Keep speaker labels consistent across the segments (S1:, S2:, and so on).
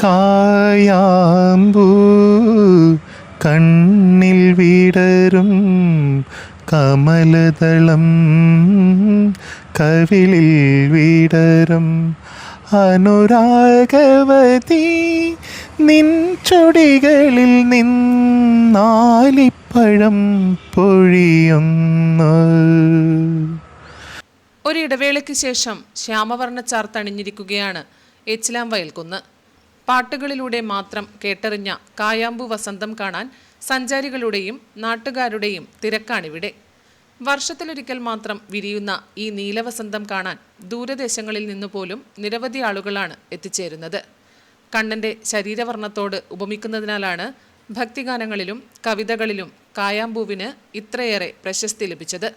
S1: കായാമ്പൂ കണ്ണിൽ വിടരും കമലദളം കവിളിൽ വിടരും അനുരാഗവതി നിൻ ചൊടികളിൽ നിന്നാലിപ്പഴം പൊഴിയുന്നു.
S2: ഒരിടവേളയ്ക്ക് ശേഷം ശ്യാമവർണ്ണ ചാർത്തണിഞ്ഞിരിക്കുകയാണ് ഏച്ചിലാംവയൽ കുന്ന്. പാട്ടുകളിലൂടെ മാത്രം കേട്ടറിഞ്ഞ കായാമ്പു വസന്തം കാണാൻ സഞ്ചാരികളുടെയും നാട്ടുകാരുടെയും തിരക്കാണിവിടെ. വർഷത്തിലൊരിക്കൽ മാത്രം വിരിയുന്ന ഈ നീലവസന്തം കാണാൻ ദൂരദേശങ്ങളിൽ നിന്നുപോലും നിരവധി ആളുകളാണ് എത്തിച്ചേരുന്നത്. കണ്ണൻ്റെ ശരീരവർണ്ണത്തോട് ഉപമിക്കുന്നതിനാലാണ് ഭക്തിഗാനങ്ങളിലും കവിതകളിലും കായാമ്പൂവിന് ഇത്രയേറെ പ്രശസ്തി ലഭിച്ചത്.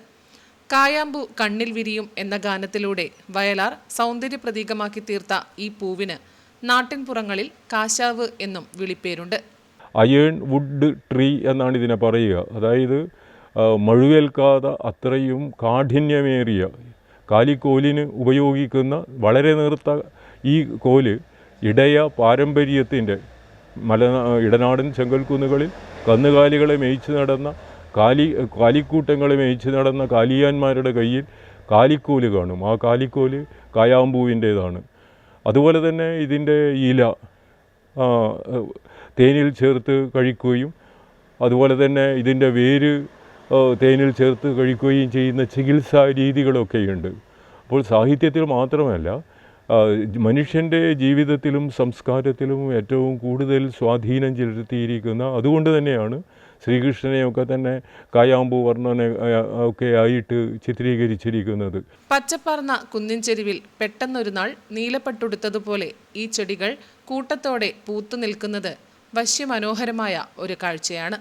S2: കായാമ്പൂ കണ്ണിൽ വിരിയും എന്ന ഗാനത്തിലൂടെ വയലാർ സൗന്ദര്യ പ്രതീകമാക്കി തീർത്ത ഈ പൂവിന് നാട്ടിൻപുറങ്ങളിൽ കാശാവ് എന്നും വിളിപ്പേരുണ്ട്.
S3: അയേൺ വുഡ് ട്രീ എന്നാണ് ഇതിനെ പറയുക. അതായത് മഴുവേൽക്കാതെ അത്രയും കാഠിന്യമേറിയ കാലിക്കോലിന് ഉപയോഗിക്കുന്ന വളരെ നേർത്ത ഈ കോല് പാരമ്പര്യത്തിൻ്റെ ഇടനാടൻ ചെങ്കൽക്കുന്നുകളിൽ കന്നുകാലികളെ മേയിച്ച് നടന്ന കാലിക്കൂട്ടങ്ങളെ മേയിച്ച് നടന്ന കാലിയാന്മാരുടെ കയ്യിൽ കാലിക്കോല് കാണും. ആ കാലിക്കോല് കായാമ്പൂവിൻ്റേതാണ്. അതുപോലെ തന്നെ ഇതിൻ്റെ ഇല തേനിൽ ചേർത്ത് കഴിക്കുകയും അതുപോലെ തന്നെ ഇതിൻ്റെ വേര് തേനിൽ ചേർത്ത് കഴിക്കുകയും ചെയ്യുന്ന ചികിത്സാ രീതികളൊക്കെയുണ്ട്. അപ്പോൾ സാഹിത്യത്തിൽ മാത്രമല്ല മനുഷ്യൻ്റെ ജീവിതത്തിലും സംസ്കാരത്തിലും ഏറ്റവും കൂടുതൽ സ്വാധീനം ചെലുത്തിയിരിക്കുന്ന, അതുകൊണ്ട് തന്നെയാണ് ശ്രീകൃഷ്ണനെയൊക്കെ തന്നെ കായാമ്പൂ വർണ്ണന ഒക്കെ ആയിട്ട് ചിത്രീകരിച്ചിരിക്കുന്നത്.
S2: പച്ചപ്പാർന്ന കുന്നിൻ ചെരുവിൽ പെട്ടെന്നൊരു നാൾ നീലപ്പട്ടുടുത്തതുപോലെ ഈ ചെടികൾ കൂട്ടത്തോടെ പൂത്തു നിൽക്കുന്നത് വശ്യമനോഹരമായ ഒരു കാഴ്ചയാണ്.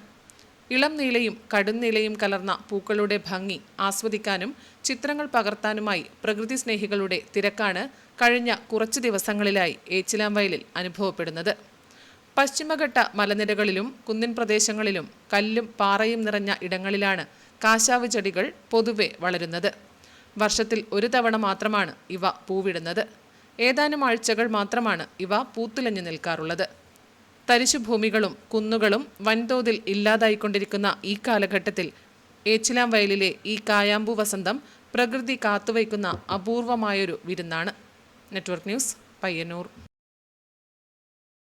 S2: ഇളം നീലയും കടും നീലയും കലർന്ന പൂക്കളുടെ ഭംഗി ആസ്വദിക്കാനും ചിത്രങ്ങൾ പകർത്താനുമായി പ്രകൃതി സ്നേഹികളുടെ തിരക്കാണ് കഴിഞ്ഞ കുറച്ചു ദിവസങ്ങളിലായി ഏച്ചിലാംവയലിൽ അനുഭവപ്പെടുന്നത്. പശ്ചിമഘട്ട മലനിരകളിലും കുന്നിൻ പ്രദേശങ്ങളിലും കല്ലും പാറയും നിറഞ്ഞ ഇടങ്ങളിലാണ് കാശാവ് ചെടികൾ പൊതുവെ വളരുന്നത്. വർഷത്തിൽ ഒരു തവണ മാത്രമാണ് ഇവ പൂവിടുന്നത്. ഏതാനും ആഴ്ചകൾ മാത്രമാണ് ഇവ പൂത്തുലഞ്ഞു നിൽക്കാറുള്ളത്. തരിശുഭൂമികളും കുന്നുകളും വൻതോതിൽ ഇല്ലാതായിക്കൊണ്ടിരിക്കുന്ന ഈ കാലഘട്ടത്തിൽ ഏച്ചിലാംവയലിലെ ഈ കായാമ്പൂ വസന്തം പ്രകൃതി കാത്തുവയ്ക്കുന്ന അപൂർവമായൊരു വിരുന്നാണ്. Network news, Payyanur.